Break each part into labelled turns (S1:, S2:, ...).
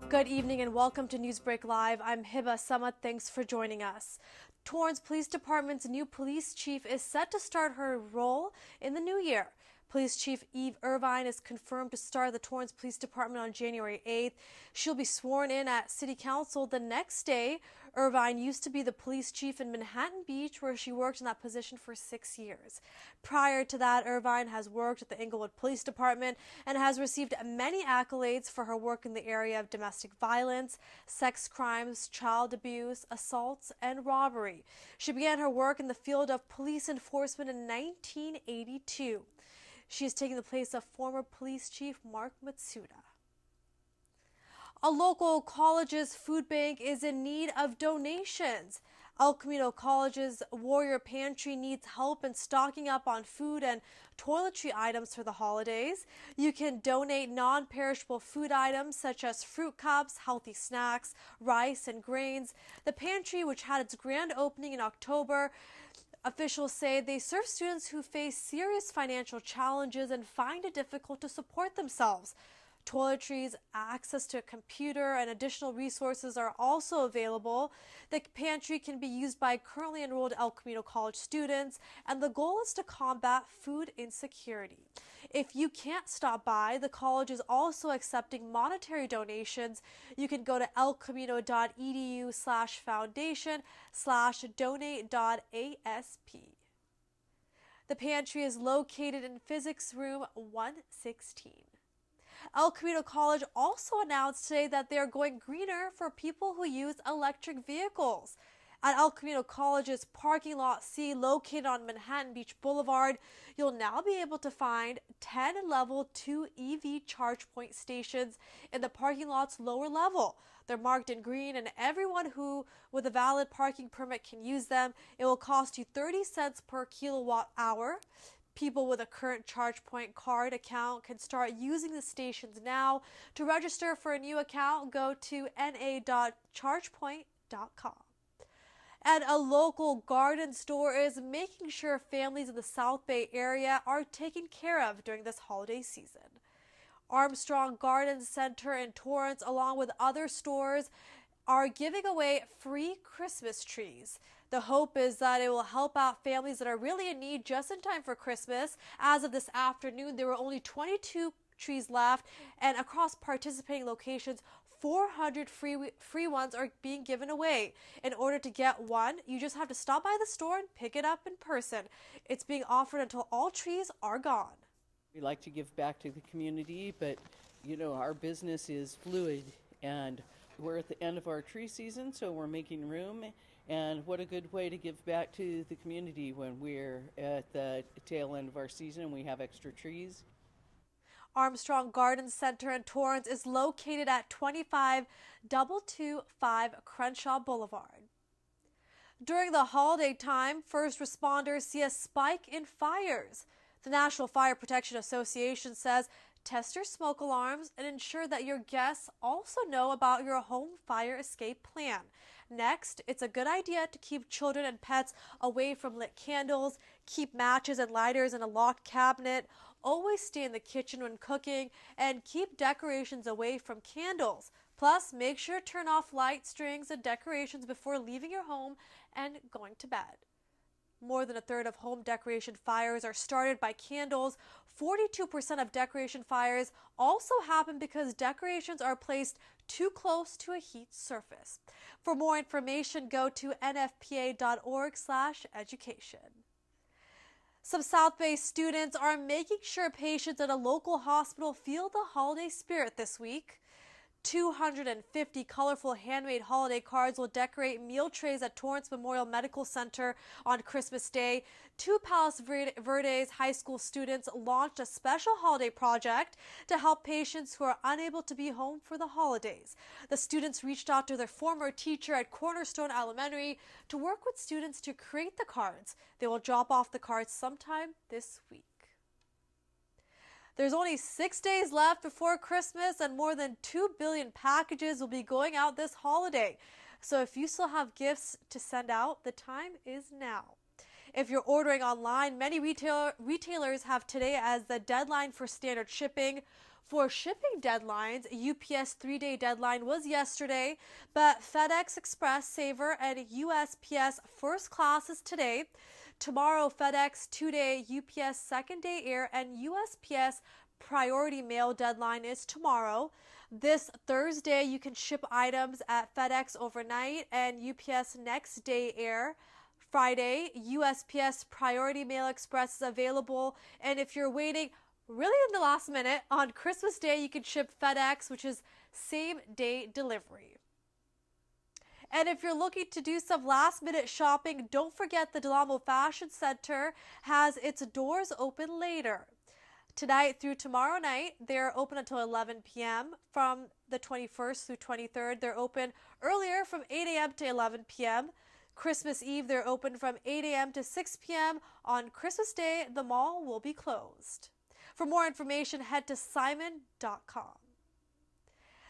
S1: Good evening and welcome to NEWSBREAK Live. I'm Hibah. Thanks for joining us. Torrance Police Department's new police chief is set to start her role in the new year. Police Chief Eve Irvine is confirmed to start the Torrance Police Department on January 8th. She'll be sworn in at City Council the next day. Irvine used to be the police chief in Manhattan Beach, where she worked in that position for 6 years. Prior to that, Irvine has worked at the Inglewood Police Department and has received many accolades for her work in the area of domestic violence, sex crimes, child abuse, assaults, and robbery. She began her work in the field of police enforcement in 1982. She is taking the place of former police chief Mark Matsuda. A local college's food bank is in need of donations. El Camino College's Warrior Pantry needs help in stocking up on food and toiletry items for the holidays. You can donate non-perishable food items such as fruit cups, healthy snacks, rice, and grains. The pantry, which had its grand opening in October, officials say they serve students who face serious financial challenges and find it difficult to support themselves. Toiletries, access to a computer, and additional resources are also available. The pantry can be used by currently enrolled El Camino College students, and the goal is to combat food insecurity. If you can't stop by, the college is also accepting monetary donations. You can go to elcamino.edu/foundation/donate.asp. The pantry is located in Physics Room 116. El Camino College also announced today that they are going greener for people who use electric vehicles. At El Camino College's parking lot C, located on Manhattan Beach Boulevard, you'll now be able to find 10 level 2 EV charge point stations in the parking lot's lower level. They're marked in green, and everyone who with a valid parking permit can use them. It will cost you 30 cents per kilowatt hour. People with a current ChargePoint card account can start using the stations now. To register for a new account, go to na.chargepoint.com. And a local garden store is making sure families in the South Bay area are taken care of during this holiday season. Armstrong Garden Center in Torrance, along with other stores, are giving away free Christmas trees. The hope is that it will help out families that are really in need just in time for Christmas. As of this afternoon, there were only 22 trees left, and across participating locations, 400 free ones are being given away. In order to get one, you just have to stop by the store and pick it up in person. It's being offered until all trees are gone.
S2: We like to give back to the community, but our business is fluid, and we're at the end of our tree season, so we're making room. And what a good way to give back to the community when we're at the tail end of our season and we have extra trees.
S1: Armstrong Garden Center in Torrance is located at 25225 Crenshaw Boulevard. During the holiday time, first responders see a spike in fires. The National Fire Protection Association says test your smoke alarms and ensure that your guests also know about your home fire escape plan. Next, it's a good idea to keep children and pets away from lit candles, keep matches and lighters in a locked cabinet, always stay in the kitchen when cooking, and keep decorations away from candles. Plus, make sure to turn off light, strings, and decorations before leaving your home and going to bed. More than a third of home decoration fires are started by candles. 42% of decoration fires also happen because decorations are placed too close to a heat surface. For more information, go to nfpa.org/education. Some South Bay students are making sure patients at a local hospital feel the holiday spirit this week. 250 colorful handmade holiday cards will decorate meal trays at Torrance Memorial Medical Center on Christmas Day. Two Palos Verdes high school students launched a special holiday project to help patients who are unable to be home for the holidays. The students reached out to their former teacher at Cornerstone Elementary to work with students to create the cards. They will drop off the cards sometime this week. There's only 6 days left before Christmas, and more than 2 billion packages will be going out this holiday. So if you still have gifts to send out, the time is now. If you're ordering online, many retailers have today as the deadline for standard shipping. For shipping deadlines, UPS 3-day deadline was yesterday, but FedEx Express Saver and USPS First Class is today. Tomorrow, FedEx 2-day, UPS 2nd-day air, and USPS Priority Mail deadline is tomorrow. This Thursday, you can ship items at FedEx overnight and UPS next day air. Friday, USPS Priority Mail Express is available. And if you're waiting really in the last minute, on Christmas Day, you can ship FedEx, which is same day delivery. And if you're looking to do some last minute shopping, don't forget the Del Amo Fashion Center has its doors open later. Tonight through tomorrow night, they're open until 11 p.m. From the 21st through 23rd, they're open earlier from 8 a.m. to 11 p.m. Christmas Eve, they're open from 8 a.m. to 6 p.m. On Christmas Day, the mall will be closed. For more information, head to simon.com.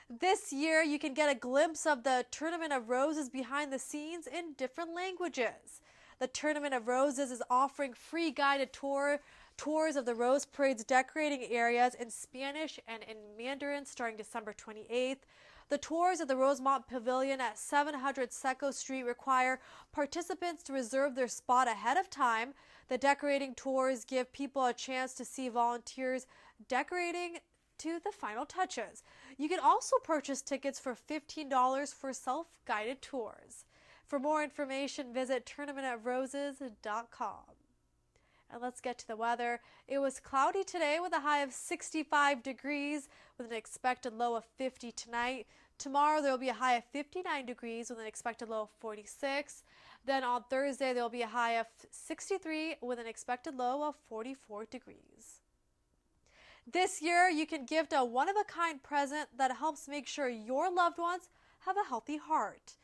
S1: This year, you can get a glimpse of the Tournament of Roses behind the scenes in different languages. The Tournament of Roses is offering free guided tours of the Rose Parade's decorating areas in Spanish and in Mandarin starting December 28th. The tours of the Rosemont Pavilion at 700 Seco Street require participants to reserve their spot ahead of time. The decorating tours give people a chance to see volunteers decorating to the final touches. You can also purchase tickets for $15 for self-guided tours. For more information, visit tournamentofroses.com. And let's get to the weather. It was cloudy today with a high of 65 degrees with an expected low of 50 tonight. Tomorrow there will be a high of 59 degrees with an expected low of 46. Then on Thursday there will be a high of 63 with an expected low of 44 degrees. This year you can gift a one-of-a-kind present that helps make sure your loved ones have a healthy heart.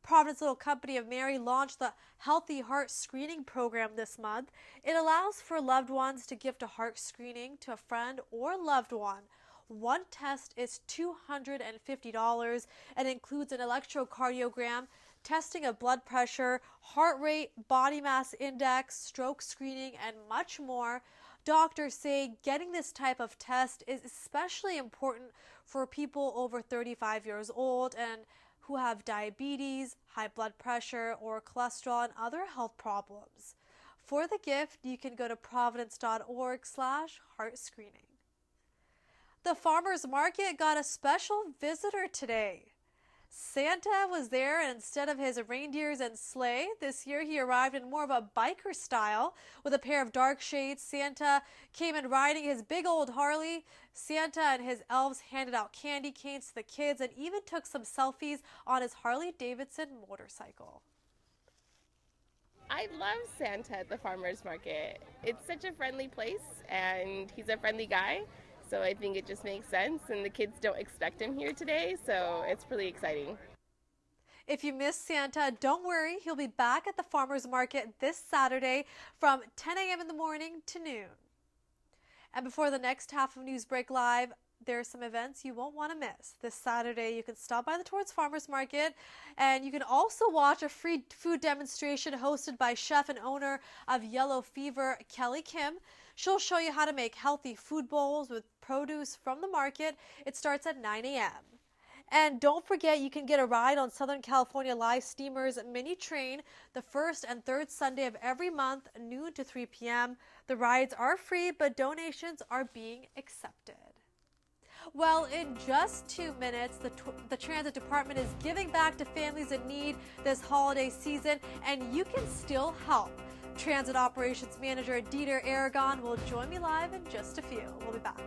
S1: Providence Little Company of Mary launched the Healthy Heart Screening Program this month. It allows for loved ones to gift a heart screening to a friend or loved one. One test is $250 and includes an electrocardiogram, testing of blood pressure, heart rate, body mass index, stroke screening, and much more. Doctors say getting this type of test is especially important for people over 35 years old and who have diabetes, high blood pressure, or cholesterol and other health problems. For the gift, you can go to providence.org/heart screening. The farmers market got a special visitor today. Santa was there, and instead of his reindeers and sleigh, this year he arrived in more of a biker style with a pair of dark shades. Santa came in riding his big old Harley. Santa and his elves handed out candy canes to the kids and even took some selfies on his Harley Davidson motorcycle.
S3: I love Santa at the farmers market. It's such a friendly place and he's a friendly guy. So I think it just makes sense, and the kids don't expect him here today, so it's really exciting.
S1: If you missed Santa, don't worry. He'll be back at the farmers market this Saturday from 10 a.m. in the morning to noon. And before the next half of NewsBreak Live, there are some events you won't want to miss. This Saturday, you can stop by the Torrance Farmers Market, and you can also watch a free food demonstration hosted by chef and owner of Yellow Fever, Kelly Kim. She'll show you how to make healthy food bowls with produce from the market. It starts at 9 a.m. And don't forget, you can get a ride on Southern California Live Steamer's mini train the first and third Sunday of every month, noon to 3 p.m. The rides are free, but donations are being accepted. Well, in just 2 minutes, the Transit Department is giving back to families in need this holiday season, and you can still help. Transit Operations Manager Dieter Aragon will join me live in just a few. We'll be back.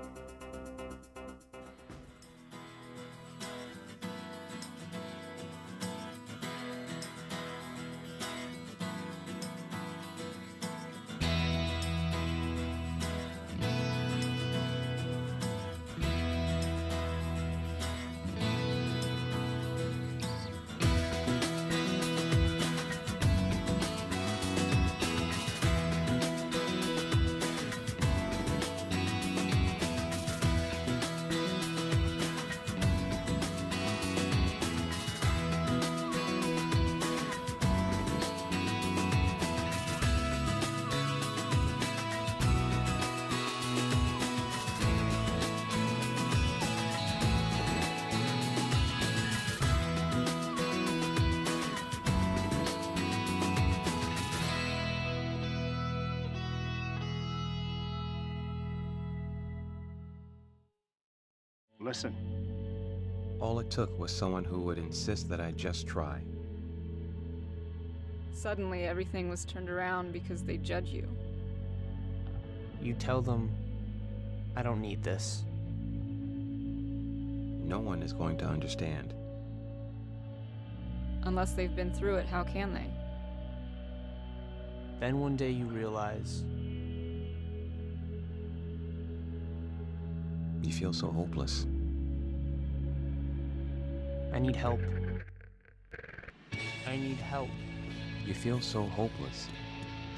S4: Listen.
S5: All it took was someone who would insist that I just try.
S6: Suddenly, everything was turned around because they judge you.
S7: You tell them, I don't need this.
S5: No one is going to understand.
S6: Unless they've been through it, how can they?
S7: Then one day you realize,
S5: You feel so hopeless.
S7: I need help. I need help.
S5: You feel so hopeless.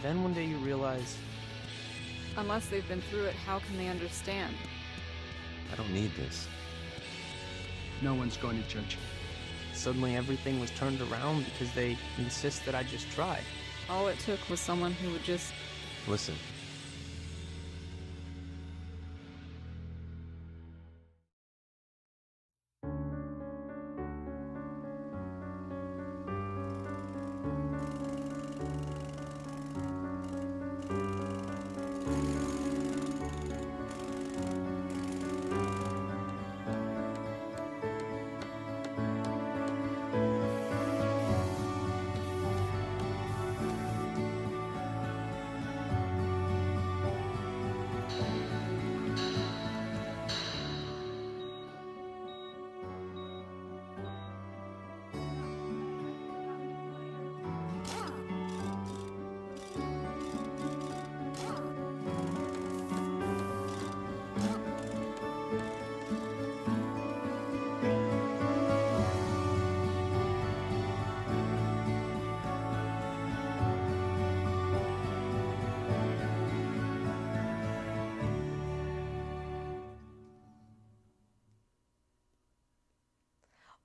S7: Then one day you realize,
S6: Unless they've been through it, how can they understand?
S5: I don't need this.
S4: No one's going to judge you.
S7: suddenly everything was turned around because they insist that I just try.
S6: All it took was someone who would just...
S5: Listen.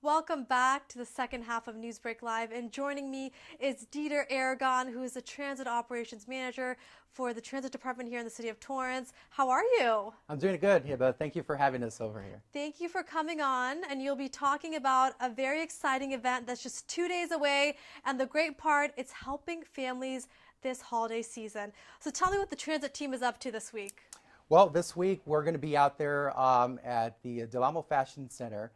S1: Welcome back to the second half of NewsBreak Live, and joining me is Dieter Aragon, who is the Transit Operations Manager for the Transit Department here in the city of Torrance. How are you?
S8: I'm doing good, Hibah. Thank you for having us over here.
S1: Thank you for coming on, and you'll be talking about a very exciting event that's just 2 days away, and the great part, it's helping families this holiday season. So tell me what the transit team is up to this week.
S8: Well, this week we're going to be out there at the Del Amo Fashion Center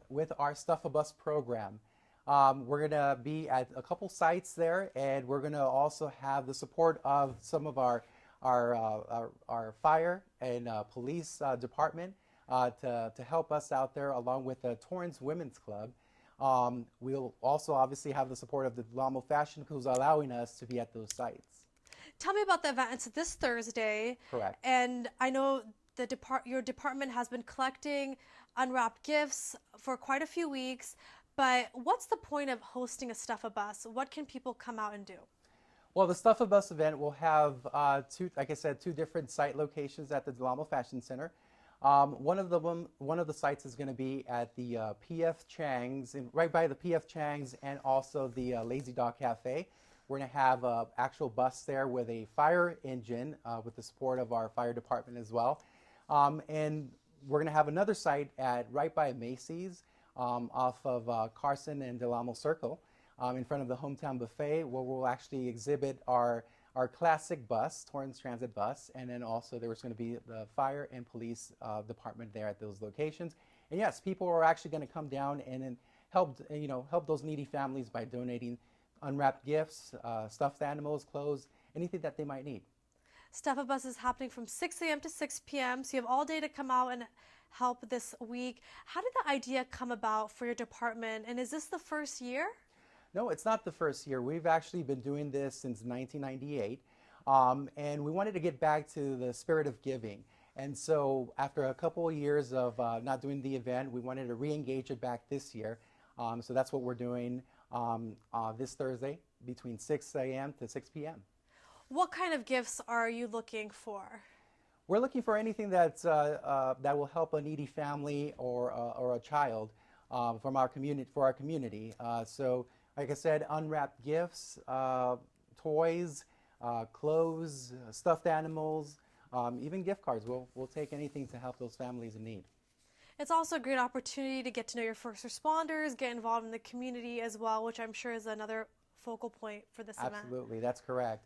S8: with our Stuff a Bus program. We're going to be at a couple sites there, and we're going to also have the support of some of our fire and police department to help us out there, along with the Torrance Women's Club. We'll also obviously have the support of the Del Amo Fashion, who's allowing us to be at those sites.
S1: Tell me about the event. It's this Thursday.
S8: Correct.
S1: And I know your department has been collecting unwrapped gifts for quite a few weeks, but what's the point of hosting a Stuff a Bus? What can people come out and do?
S8: Well, the Stuff a Bus event will have two different site locations at the Del Amo Fashion Center. One of the sites is going to be at the P.F. Chang's, right by the P.F. Chang's, and also the Lazy Dog Cafe. We're going to have an actual bus there with a fire engine with the support of our fire department as well. And we're going to have another site right by Macy's off of Carson and Del Amo Circle in front of the Hometown Buffet, where we'll actually exhibit our classic bus, Torrance Transit bus, and then also there's going to be the fire and police department there at those locations. And yes, people are actually going to come down and help those needy families by donating unwrapped gifts, stuffed animals, clothes, anything that they might need.
S1: Stuff a Bus is happening from 6 a.m. to 6 p.m., so you have all day to come out and help this week. How did the idea come about for your department, and is this the first year?
S8: No, it's not the first year. We've actually been doing this since 1998, and we wanted to get back to the spirit of giving. And so after a couple of years of not doing the event, we wanted to re-engage it back this year. So that's what we're doing this Thursday between 6 a.m. to 6 p.m.
S1: What kind of gifts are you looking for?
S8: We're looking for anything that will help a needy family or a child from our community. So, like I said, unwrapped gifts, toys, clothes, stuffed animals, even gift cards. We'll take anything to help those families in need.
S1: It's also a great opportunity to get to know your first responders, get involved in the community as well, which I'm sure is another focal point for this event.
S8: Absolutely, that's correct.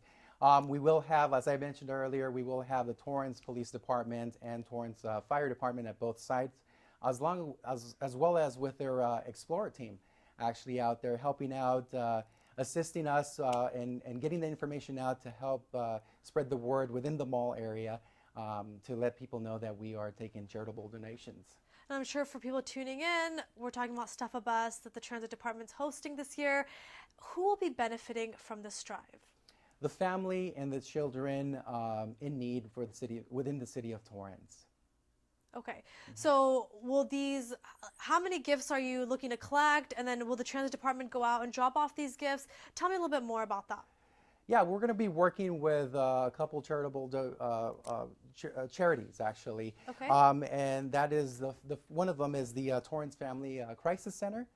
S8: We will have, as I mentioned earlier, we will have the Torrance Police Department and Torrance Fire Department at both sites. as well as with their Explorer team, actually out there helping out, assisting us and getting the information out to help spread the word within the mall area to let people know that we are taking charitable donations.
S1: And I'm sure for people tuning in, we're talking about Stuff a Bus that the Transit Department's hosting this year. Who will be benefiting from this drive?
S8: The family and the children in need for the city, within the city of Torrance.
S1: Okay, so will these, how many gifts are you looking to collect? And then will the Transit Department go out and drop off these gifts? Tell me a little bit more about that.
S8: Yeah, we're going to be working with a couple charitable charities, actually.
S1: Okay.
S8: And that is, one of them is the Torrance Family Crisis Center,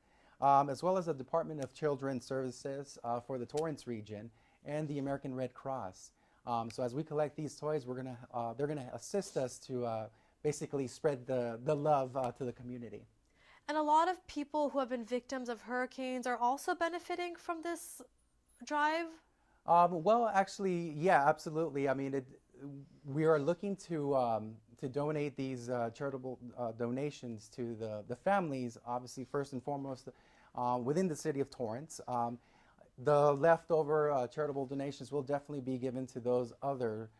S8: as well as the Department of Children's Services for the Torrance region, and the American Red Cross. So as we collect these toys, they're going to assist us to basically spread the love to the community.
S1: And a lot of people who have been victims of hurricanes are also benefiting from this drive?
S8: Well, actually, yeah, absolutely. I mean, we are looking to donate these charitable donations to the families, obviously, first and foremost, within the city of Torrance. The leftover charitable donations will definitely be given to those other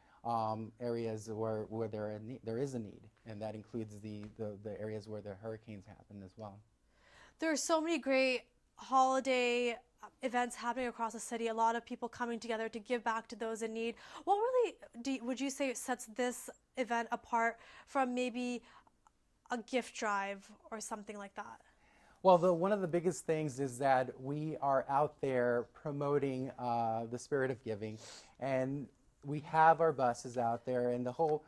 S8: areas where there is a need, and that includes the areas where the hurricanes happen as well.
S1: There are so many great holiday events happening across the city, a lot of people coming together to give back to those in need. What really would you say sets this event apart from maybe a gift drive or something like that?
S8: Well, one of the biggest things is that we are out there promoting the spirit of giving, and we have our buses out there, and the whole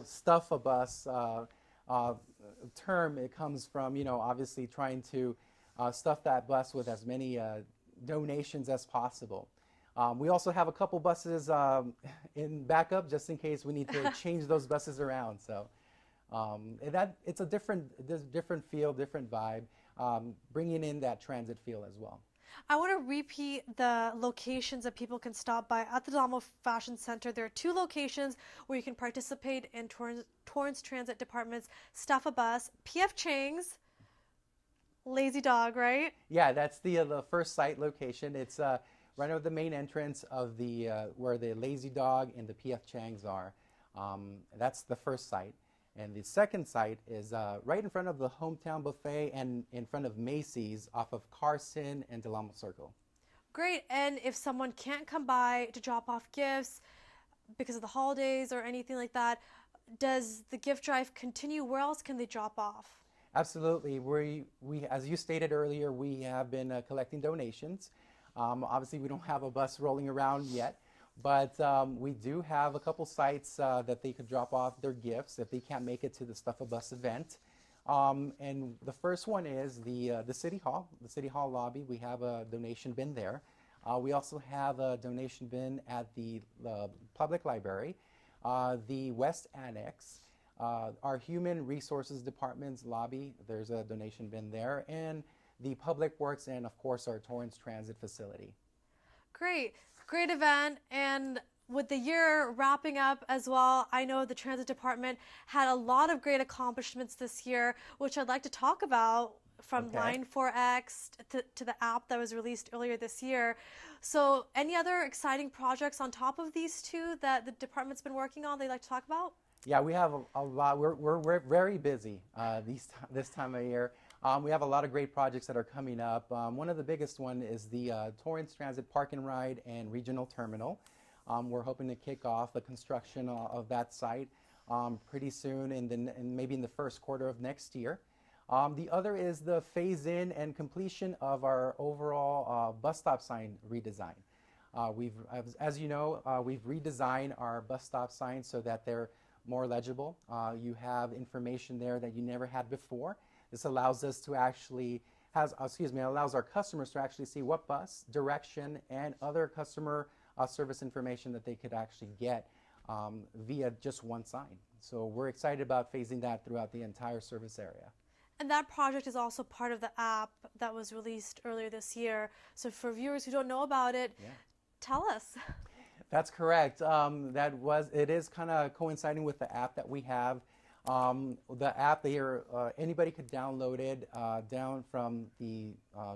S8: Stuff a Bus term, it comes from, obviously trying to stuff that bus with as many donations as possible. We also have a couple buses in backup just in case we need to change those buses around. So it's a different feel, different vibe, bringing in that transit feel as well.
S1: I want to repeat the locations that people can stop by at the Del Amo Fashion Center. There are 2 locations where you can participate in Torrance Transit Department's Stuff a Bus. PF Chang's Lazy Dog, right?
S8: Yeah, that's the first site location. It's right over the main entrance of where the Lazy Dog and the PF Chang's are. That's the first site. And the second site is right in front of the Hometown Buffet and in front of Macy's off of Carson and Del Amo Circle.
S1: Great. And if someone can't come by to drop off gifts because of the holidays or anything like that, does the gift drive continue? Where else can they drop off?
S8: Absolutely. We as you stated earlier, we have been collecting donations. Obviously, we don't have a bus rolling around yet, but we do have a couple sites that they could drop off their gifts if they can't make it to the Stuff a Bus event. And the first one is the City Hall lobby. We have a donation bin there. We also have a donation bin at the public library, the West Annex, our Human Resources Department's lobby. There's a donation bin there, and the Public Works, and of course our Torrance Transit facility.
S1: Great event. And with the year wrapping up as well, I know the Transit Department had a lot of great accomplishments this year, which I'd like to talk about, from Line 4X to the app that was released earlier this year. So any other exciting projects on top of these 2 that the department's been working on that you'd like to talk about?
S8: Yeah, we have a lot. We're very busy this time of year. We have a lot of great projects that are coming up. One of the biggest one is the Torrance Transit Park and Ride and Regional Terminal. We're hoping to kick off the construction of that site pretty soon, and maybe in the first quarter of next year. The other is the phase-in and completion of our overall bus stop sign redesign. As you know, we've redesigned our bus stop signs so that they're more legible. You have information there that you never had before. This allows us to actually allows our customers to actually see what bus, direction, and other customer service information that they could actually get via just one sign. So we're excited about phasing that throughout the entire service area.
S1: And that project is also part of the app that was released earlier this year. So for viewers who don't know about it, tell us.
S8: That's correct. It is kind of coinciding with the app that we have. The app, anybody could download it down from the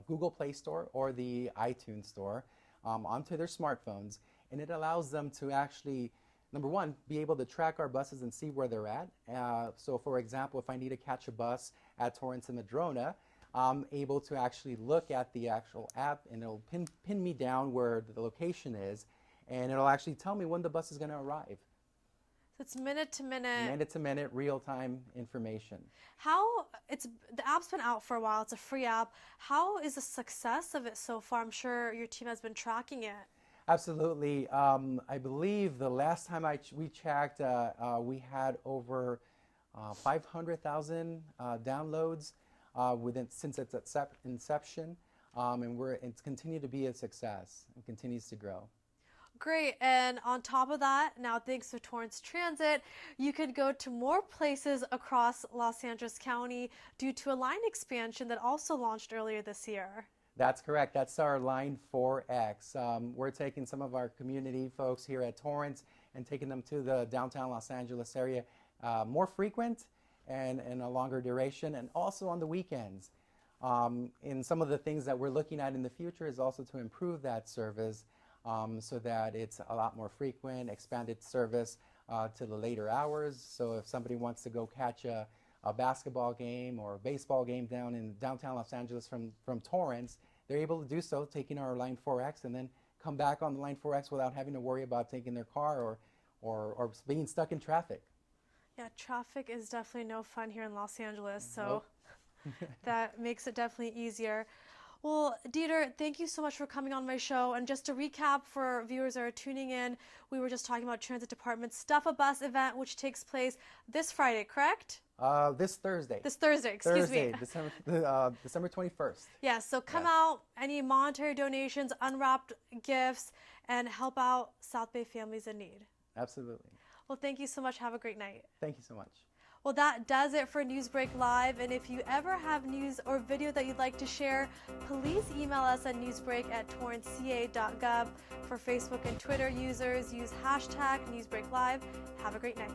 S8: Google Play Store or the iTunes Store onto their smartphones, and it allows them to actually, number one, be able to track our buses and see where they're at. So for example, if I need to catch a bus at Torrance and Madrona, I'm able to actually look at the actual app, and it'll pin me down where the location is, and it'll actually tell me when the bus is going to arrive.
S1: So it's minute to minute.
S8: Minute to minute, real-time information.
S1: The app's been out for a while. It's a free app. How is the success of it so far? I'm sure your team has been tracking it.
S8: Absolutely. I believe the last time we checked, we had over 500,000 downloads since its inception, and it's continued to be a success. It continues to grow.
S1: Great. And on top of that, now thanks to Torrance Transit, you could go to more places across Los Angeles County due to a line expansion that also launched earlier this year.
S8: That's correct. That's our Line 4X. We're taking some of our community folks here at Torrance and taking them to the downtown Los Angeles area more frequent and a longer duration, and also on the weekends. And some of the things that we're looking at in the future is also to improve that service so that it's a lot more frequent, expanded service to the later hours. So if somebody wants to go catch a basketball game or a baseball game down in downtown Los Angeles from Torrance, they're able to do so taking our Line 4X and then come back on the Line 4X without having to worry about taking their car or being stuck in traffic.
S1: Yeah, traffic is definitely no fun here in Los Angeles, so that makes it definitely easier. Well, Dieter, thank you so much for coming on my show. And just to recap for viewers that are tuning in, we were just talking about Transit Department's Stuff a Bus event, which takes place this Friday, correct?
S8: This Thursday.
S1: This Thursday, excuse me.
S8: December 21st.
S1: Yeah, so come out, any monetary donations, unwrapped gifts, and help out South Bay families in need.
S8: Absolutely.
S1: Well, thank you so much. Have a great night.
S8: Thank you so much.
S1: Well, that does it for NewsBreak Live. And if you ever have news or video that you'd like to share, please email us at newsbreak@torranceca.gov. For Facebook and Twitter users, use hashtag NewsBreakLive. Have a great night.